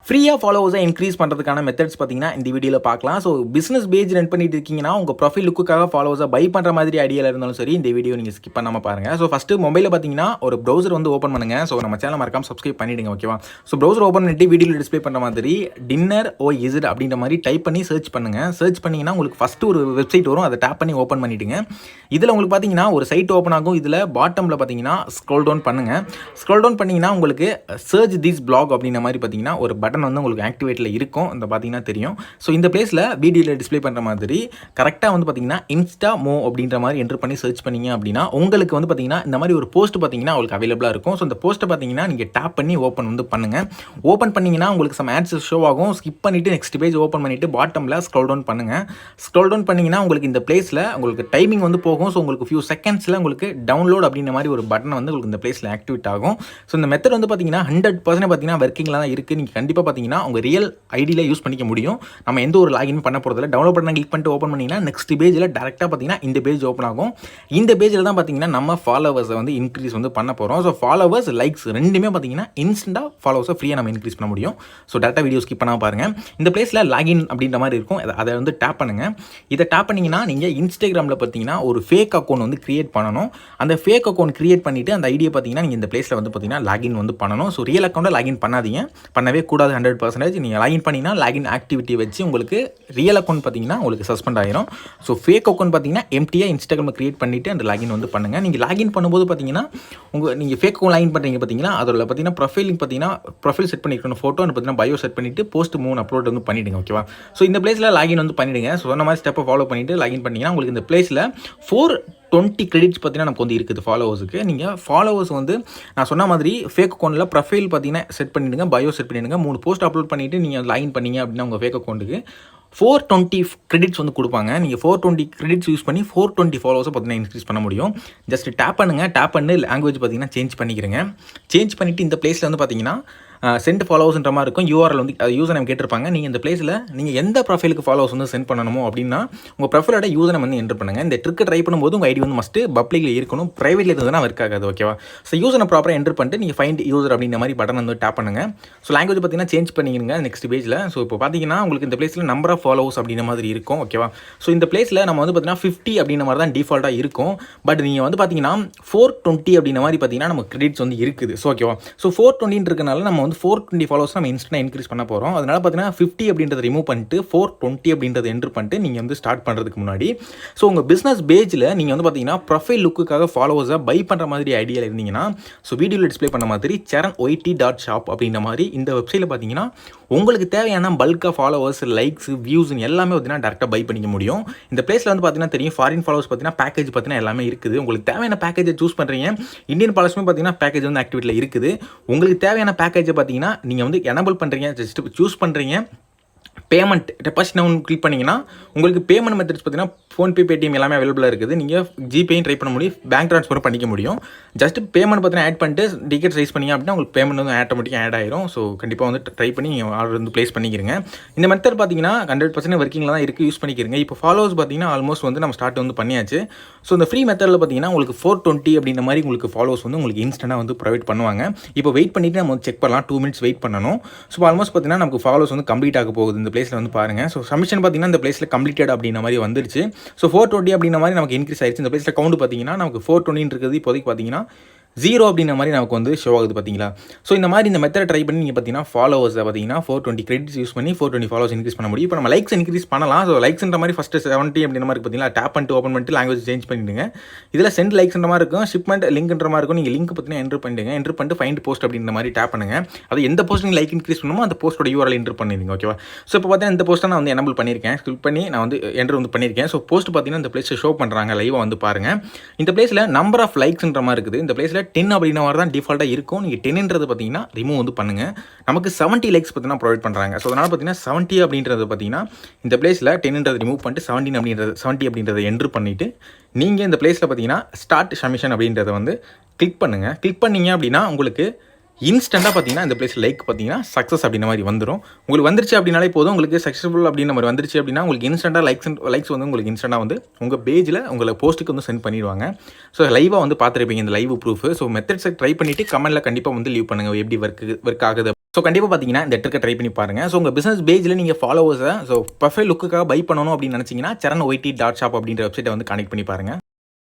ஃப்ரீயாக ஃபாலோவர்ஸை இன்க்ரீஸ் பண்ணுறதுக்கான மெத்தட்ஸ் பார்த்தீங்கன்னா இந்த வீடியோவில் பார்க்கலாம். ஸோ பிஸ்னஸ் பேஜ் ரன் பண்ணிட்டு இருக்கீங்கன்னா உங்கள் ப்ரொஃபைல் லுக்குக்காக ஃபாலோவர்ஸை பை பண்ணுற மாதிரி ஐடியாவில் இருந்தாலும் சரி இந்த வீடியோ நீங்கள் ஸ்கிப் பண்ணாமல் பாருங்கள். ஸோ ஃபஸ்ட்டு மொபைலில் பார்த்தீங்கன்னா ஒரு ப்ரௌசர் வந்து ஓப்பன் பண்ணுங்கள். ஸோ நம்ம சேனல் மறக்காம சப்ஸ்கிரைப் பண்ணிவிடுங்க, ஓகேவா? ஸோ ப்ரௌசர் ஓப்பன் பண்ணிட்டு வீடியோவில் டிஸ்பிளே பண்ணுற மாதிரி டின்னர் ஓ இஸ் இட் அப்படின்ற மாதிரி டைப் பண்ணி சர்ச் பண்ணுங்கள். சர்ச் பண்ணிங்கன்னா உங்களுக்கு ஃபஸ்ட்டு ஒரு வெப்சைட் வரும், அதை டேப் பண்ணி ஓப்பன் பண்ணிவிடுங்க. இதில் உங்களுக்கு பார்த்தீங்கன்னா ஒரு சைட் ஓப்பன் ஆகும். இதில் பாட்டமில் பார்த்தீங்கன்னா ஸ்க்ரோல் டவுன் பண்ணுங்கள். ஸ்க்ரோல் டவுன் பண்ணிங்கன்னா உங்களுக்கு சர்ச் திஸ் பிளாக் அப்படின்ற மாதிரி பார்த்தீங்கன்னா ஒரு பட்டன் வந்து உங்களுக்கு ஆக்டிவேட்டில் இருக்கும். இந்த பார்த்தீங்கன்னா தெரியும். ஸோ இந்த பிளேஸில் வீடியோவில் டிஸ்பிளே பண்ணுற மாதிரி கரெக்டாக வந்து பார்த்தீங்கன்னா இன்ஸ்டா மோ அப்படின்ற மாதிரி என்ட்ரு பண்ணி சர்ச் பண்ணிங்க அப்படின்னா உங்களுக்கு வந்து பார்த்தீங்கன்னா இந்த மாதிரி ஒரு போஸ்ட் பார்த்தீங்கன்னா உங்களுக்கு அவைலபிளாக இருக்கும். ஸோ இந்த போஸ்ட்டை பார்த்தீங்கன்னா நீங்கள் டேப் பண்ணி ஓப்பன் வந்து பண்ணுங்கள். ஓப்பன் பண்ணிங்கன்னா உங்களுக்கு சம் ஆட்ஸ் ஷோ ஆகும். ஸ்கிப் பண்ணிவிட்டு நெக்ஸ்ட் பேஜ் ஓப்பன் பண்ணிவிட்டு பாட்டமில் ஸ்க்ரோல் டவுன் பண்ணுங்கள். ஸ்க்ரோல் டவுன் பண்ணிங்கன்னா உங்களுக்கு இந்த பிளேஸில் உங்களுக்கு டைமிங் வந்து போகும். ஸோ உங்களுக்கு ஃபியூ செகண்ட்ஸில் உங்களுக்கு டவுன்லோட் அப்படின்ற மாதிரி ஒரு பட்டன் வந்து உங்களுக்கு இந்த பிளேஸில் ஆக்டிவேட் ஆகும். ஸோ இந்த மெத்தட் வந்து பார்த்தீங்கன்னா 100% பார்த்தீங்கன்னா ஒர்க்கிங்கில் தான் இருக்குது. நீங்கள் கண்டிப்பாக பார்த்தீங்கன்னா உங்கள் ரியல் ஐடியில் யூஸ் பண்ணிக்க முடியும். நம்ம எந்த ஒரு லாகின் பண்ண போகிறதில்ல. டவுன்லோட் பண்ண கிளிக் பண்ணிட்டு ஓப்பன் பண்ணிங்கன்னா நெக்ஸ்ட் பேஜில் டேரெக்டாக பார்த்தீங்கன்னா இந்த பேஜ் ஓப்பன் ஆகும். இந்த பேஜில் தான் பார்த்தீங்கன்னா நம்ம ஃபாலோவர்ஸை வந்து இன்க்ரீஸ் வந்து பண்ண போகிறோம். ஸோ ஃபாலோவர்ஸ் லைக்ஸ் ரெண்டுமே பார்த்தீங்கன்னா இன்ஸ்டன்ட்டாக ஃபாலோவர்ஸை ஃப்ரீயாக நம்ம இன்க்ரீஸ் பண்ண முடியும். ஸோ டேரெக்டாக வீடியோ ஸ்கிப் பண்ணாமல் பாருங்கள். இந்த பிளேஸில் லாகின் அப்படின்ற மாதிரி இருக்கும். அதை வந்து டேப் பண்ணுங்கள். இதை டேப் பண்ணிங்கன்னா நீங்கள் இன்ஸ்டாகிராமில் பார்த்தீங்கன்னா ஒரு ஃபேக் அக்கௌண்ட் வந்து கிரியேட் பண்ணணும். அந்த ஃபேக் அக்கௌண்ட் கிரியேட் பண்ணிவிட்டு அந்த ஐடியை பார்த்தீங்கன்னா நீங்கள் இந்த பிளேஸில் வந்து பார்த்தீங்கன்னா லாகின் வந்து பண்ணணும். ஸோ ரியல் அக்கௌண்ட்டை லாகின் பண்ணாதீங்க, பண்ணவே கூடாது. 100% நீங்கள் லாகின் பண்ணிங்கன்னா லாகின் ஆக்டிவிட்டி வச்சு உங்களுக்கு ரியல் அக்கௌண்ட் பார்த்தீங்கன்னா உங்களுக்கு சஸ்பெண்ட் ஆகிரும். ஸோ ஃபேக் அக்கௌண்ட் பார்த்தீங்கன்னா எம்டியாக இன்ஸ்டாகிராமில் கிரியேட் பண்ணிவிட்டு அந்த லாகின் வந்து பண்ணுங்கள். நீங்கள் லாகின் பண்ணும்போது பார்த்தீங்கன்னா நீங்கள் ஃபேக் அக்கௌண்ட் லாகின் பண்ணுறீங்க பார்த்தீங்கன்னா அதில் பார்த்தீங்கன்னா ப்ரொஃபைல் பார்த்தீங்கன்னா ப்ரொஃபைல் செட் பண்ணிக்கணும், ஃபோட்டோ பார்த்தீங்கன்னா பயோ செட் பண்ணிவிட்டு போஸ்ட் 3 அப்லோட் வந்து பண்ணிவிடுங்க, ஓகேவா? ஸோ இந்த பிளேஸில் லாகின் வந்து பண்ணிவிடுங்க. ஸோ அந்த மாதிரி ஸ்டெப்பை ஃபாலோ பண்ணிவிட்டு லாகின் பண்ணிங்கன்னா உங்களுக்கு இந்த பிளேஸில் 420 கிரெடிட்ஸ் பார்த்தீங்கன்னா நமக்கு வந்து இருக்குது ஃபாலோவர்ஸுக்கு. நீங்கள் ஃபாலோவர்ஸ் வந்து நான் சொன்ன மாதிரி ஃபேக் அக்கௌண்ட்டில் ப்ரொஃபைல் பார்த்தீங்கன்னா செட் பண்ணிவிடுங்க, பயோ செட் பண்ணிவிடுங்க. 3 போஸ்ட் அப்லோட் பண்ணிவிட்டு நீங்கள் லாகின் பண்ணீங்க அப்படின்னா உங்கள் ஃபேக் அக்கௌண்ட்டுக்கு 420 கிரெடிட்ஸ் வந்து கொடுப்பாங்க. நீங்கள் 420 கிரெடிட்ஸ் யூஸ் பண்ணி 420 ஃபாலோவர்ஸை பார்த்தீங்கன்னா இன்க்ரீஸ் பண்ண முடியும். ஜஸ்ட் டேப் பண்ணுங்கள். டேப் பண்ணி லாங்குவேஜ் பார்த்தீங்கன்னா சேஞ்ச் பண்ணிக்கிறேங்க. சேஞ்ச் பண்ணிவிட்டு இந்த பிளேஸில் வந்து பார்த்தீங்கன்னா சென்ட் ஃபாலோவர்ஸ்ன்ற மாதிரி இருக்கும். யூஆர்எல் வந்து யூசர் நேம் கேட்டிருப்பாங்க. நீங்கள் இந்த பிளேஸில் நீங்கள் எந்த ப்ரொஃபைலுக்கு ஃபாலோவர்ஸ் வந்து சென்ட் பண்ணணுமோ அப்படின்னா உங்கள் ப்ரொஃபைலோட யூசர் நேம் வந்து என்ட்ரு பண்ணுங்கள். இந்த ட்ரிக்கை ட்ரை பண்ணும்போது உங்கள் ஐடி வந்து மஸ்ட்டு பப்ளிக்கில் இருக்கணும். ப்ரைவேட்டில் இருந்ததுன்னா ஒர்க் ஆகாது, ஓகேவா? ஸோ யூசரை ப்ராப்பராக என்ட்ரு பண்ணிட்டு நீங்கள் ஃபைண்ட் யூசர் அப்படின்ற மாதிரி பட்டன் வந்து டேப் பண்ணுங்கள். ஸோ லாங்குவேஜ் பார்த்தீங்கன்னா சேஞ்ச் பண்ணிக்கிறீங்க நெக்ஸ்ட் பேஜில். ஸோ இப்போ பார்த்தீங்கன்னா உங்களுக்கு இந்த பிளேஸில் நம்பர் ஆஃப் ஃபாலோவர்ஸ் அப்படின்ற மாதிரி இருக்கும், ஓகேவா? ஸோ இந்த பிளேஸில் நம்ம வந்து பார்த்தீங்கன்னா 50 அப்படின்ற மாதிரி தான் டிஃபால்ட்டாக இருக்கும். பட் நீங்கள் வந்து பார்த்தீங்கன்னா 420 அப்படின்ற மாதிரி பார்த்தீங்கன்னா நம்ம கிரெடிட்ஸ் வந்து இருக்குது. ஸோ ஓகேவா? ஸோ 420 இருக்கனால நம்ம வந்து 420 ஃபாலோவர்ஸ் நம்ம இன்ஸ்டன்ட்டாக இன்க்ரீஸ் பண்ண போகிறோம். அதனால் பார்த்தீங்கன்னா 50 அப்படின்றத ரிமூவ் பண்ணிட்டு 420 அப்படின்றத என்ட்ரு பண்ணிட்டு நீங்கள் வந்து ஸ்டார்ட் பண்ணுறதுக்கு முன்னாடி ஸோ உங்கள் பிஸ்னஸ் பேஜில் நீங்கள் வந்து பார்த்தீங்கன்னா ப்ரொஃபைல் லுக்குக்காக ஃபாலோவர்ஸை பை பண்ணுற மாதிரி ஐடியாவில் இருந்தீங்கன்னா ஸோ வீடியோவில் டிஸ்பிளே பண்ண மாதிரி charanYT.shop அப்படின்ற மாதிரி இந்த வெப்சைட்டில் பார்த்தீங்கன்னா உங்களுக்கு தேவையான பல்காக ஃபாலோவர்ஸ், லைக்ஸ், வியூஸ் எல்லாமே பார்த்தீங்கன்னா டேரெக்டாக பை பண்ணிக்க முடியும். இந்த பிளேஸில் வந்து பார்த்தீங்கன்னா தெரியும் ஃபாரின் ஃபாலோவர்ஸ் பார்த்தீங்கன்னா பேக்கேஜ் பார்த்தீங்கன்னா எல்லாமே இருக்குது. உங்களுக்கு தேவையான பேக்கேஜை சூஸ் பண்ணுறீங்க. இந்தியன் ஃபாலோவர்ஸுமே பார்த்தீங்கன்னா பேக்கேஜ் வந்து ஆக்டிவேட்டில் இருக்குது. உங்களுக்கு தேவையான பேக்கேஜை பார்த்தீங்கன்னா நீங்கள் வந்து எனபிள் பண்ணுறீங்க, ஜஸ்ட் சூஸ் பண்ணுறீங்க. பேமெண்ட் டெபாசிட் நான் கிளிக் பண்ணிங்கன்னா உங்களுக்கு பேமெண்ட் மெத்தட்ஸ் பார்த்தீங்கன்னா ஃபோன்பே, பேடிஎம் எல்லாமே அவைலபிளாக இருக்குது. நீங்கள் ஜிபேயும் ட்ரை பண்ண முடியும், பேங்க் ட்ரான்ஸ்ஃபரும் பண்ணிக்க முடியும். ஜஸ்ட் பேமெண்ட் பார்த்தீங்கன்னா ஆட் பண்ணிட்டு டிக்கெட் ரைஸ் பண்ணிங்க அப்படின்னா உங்களுக்கு பேமெண்ட் வந்து ஆட்டோமேட்டிக்காக ஆட் ஆயிரும். ஸோ கண்டிப்பாக வந்து ட்ரை பண்ணி ஆர்டர் வந்து ப்ளேஸ் பண்ணிக்கிறங்க. இந்த மெத்தட் பார்த்தீங்கன்னா 100% ஒர்க்கிங்கில் தான் இருக்குது, யூஸ் பண்ணிக்கிறங்க. இப்போ ஃபாலோவர்ஸ் பார்த்தீங்கன்னா ஆல்மோஸ்ட் வந்து நம்ம ஸ்டார்ட் வந்து பண்ணியாச்சு. ஸோ இந்த ஃப்ரீ மெத்தடில் பார்த்தீங்கன்னா உங்களுக்கு 420 அப்படின்ற மாதிரி உங்களுக்கு ஃபாலோவர்ஸ் வந்து உங்களுக்கு இன்ஸ்டன்ட்டாக வந்து ப்ரொவைட் பண்ணுவாங்க. இப்போ வெயிட் பண்ணிவிட்டு நம்ம செக் பண்ணலாம். 2 மினிட்ஸ் வெயிட் பண்ணணும். ஸோ ஆல்மோஸ்ட் பார்த்தீங்கன்னா நமக்கு ஃபாலோவர்ஸ் வந்து கம்ப்ளீட் ஆக போகுது. இந்த பிளேஸில் வந்து பாருங்கள். ஸோ சப்மிஷன் பார்த்தீங்கன்னா இந்த பிளேஸில் கம்ப்ளீட்டட் அப்படின்ற மாதிரி வந்துருச்சு. ஸோ 420 அப்படின்ற மாதிரி நமக்கு இன்க்ரீஸ் ஆயிடுச்சு. இந்த பிளேஸில் கவுண்ட் பார்த்தீங்கன்னா நமக்கு 420 இருக்குது. இப்போதைக்கு பார்த்தீங்கன்னா 0 அப்படின்ற மாதிரி நமக்கு வந்து ஷோ ஆகுது, பார்த்தீங்களா? ஸோ இந்த மாதிரி இந்த மெத்தட் ட்ரை பண்ணி நீங்கள் பார்த்தீங்கன்னா ஃபாலோவர்ஸை பார்த்தீங்கன்னா 420 கிரெடிட்ஸ் யூஸ் பண்ணி 420 ஃபாலோவர்ஸ் இன்க்ரீஸ் பண்ண முடியும். இப்போ நம்ம லைக்ஸ் இன்க்ரீஸ் பண்ணலாம். ஸோ லைக்ஸ்ன்ற மாதிரி ஃபஸ்ட்டு 70 அப்படின்ற மாதிரி பார்த்தீங்கன்னா டேப் பண்ணிட்டு ஓப்பன் பண்ணிட்டு லாங்குவேஜ் சேஞ்ச் பண்ணிவிடுங்க. இதில் சென்ட் லைக்ஸ்ன்ற மாதிரி இருக்கும், ஷிப்மெண்ட் லிங்க்ன்ற மாதிரி இருக்கும். நீங்கள் லிங்க் பார்த்தீங்கன்னா என்ட்ரு பண்ணிடுங்க. என்ட்ரு பண்ணிட்டு ஃபைண்ட் போஸ்ட் அப்படின்ற மாதிரி டேப் பண்ணுங்கள். அது எந்த போஸ்ட் நீங்கள் லைக் இன்க்ரீஸ் பண்ணுமோ அந்த போஸ்ட்டோட யூஆர்எல் என்ட்ரு பண்ணிடுங்க, ஓகேவா? ஸோ இப்போ பார்த்தீங்கன்னா இந்த போஸ்ட்டை நான் வந்து எனபிள் பண்ணியிருக்கேன், கிளிக் பண்ணி நான் வந்து என்ட்ரு வந்து பண்ணியிருக்கேன். ஸோ போஸ்ட் பார்த்தீங்கன்னா இந்த பிளேஸில் ஷோ பண்ணுறாங்க, லைவாக வந்து பாருங்கள். இந்த பிளேஸில் நம்பர் ஆஃப் லைக்ஸ்ன்ற மாதிரி இருக்குது. இந்த பிளேஸில் 10 அப்படின்ற மாதிரி தான் டிஃபால்ட்டாக இருக்கும். நீங்கள் 10ன்றது பார்த்தீங்கன்னா ரிமூவ் வந்து பண்ணுங்கள். நமக்கு 70 லைக்ஸ் பார்த்தீங்கன்னா ப்ரொவைட் பண்ணுறாங்க. ஸோ அதனால் பார்த்தீங்கன்னா 70 அப்படின்றது பார்த்தீங்கன்னா இந்த பிளேஸில் 10ன்றது ரிமூவ் பண்ணிட்டு 70 அப்படின்றத என்ட்ரு பண்ணிவிட்டு நீங்கள் இந்த பிளேஸில் பார்த்தீங்கன்னா ஸ்டார்ட் சப்மிஷன் அப்படின்றத வந்து கிளிக் பண்ணுங்கள். கிளிக் பண்ணிங்க அப்படின்னா உங்களுக்கு இன்ஸ்டண்ட்டாக பார்த்தீங்கன்னா இந்த பிளேஸ் லைக் பார்த்தீங்கன்னா சக்ஸஸ் அப்படின்ற மாதிரி வந்துடும். உங்களுக்கு வந்துருச்சு அப்படின்னாலே போதும், உங்களுக்கு சக்ஸஸ்ஃபுல் அப்படின்ற மாதிரி வந்துருச்சு அப்படின்னா உங்களுக்கு இன்ஸ்டண்ட்டாக லைக்ஸ் வந்து உங்களுக்கு இன்ஸ்டண்ட்டாக வந்து உங்கள் பேஜில் உங்களை போஸ்ட்டுக்கு வந்து சென்ட் பண்ணிடுவாங்க. ஸோ லைவாக வந்து பார்த்துருப்பீங்க இந்த லைவ் ப்ரூஃப். ஸோ மெத்தட்ஸை ட்ரை பண்ணிவிட்டு கமெண்ட்டில் கண்டிப்பாக வந்து லீவ் பண்ணுங்கள் எப்படி ஒர்க் ஆகுது. ஸோ கண்டிப்பாக பார்த்தீங்கன்னா இந்த ட்ரிக்கை ட்ரை பண்ணி பாருங்க. ஸோ உங்கள் பிசினஸ் பேஜில் நீங்கள் ஃபாலோவர்ஸை ப்ரொஃபைல் லுக்குக்காக பை பண்ணணும் அப்படின்னு நினச்சிங்கன்னா சரண் ஒய்டி டாட் ஷாப் அப்படின்ற வெப்சைட்டை வந்து கனெக்ட் பண்ணி பாருங்க.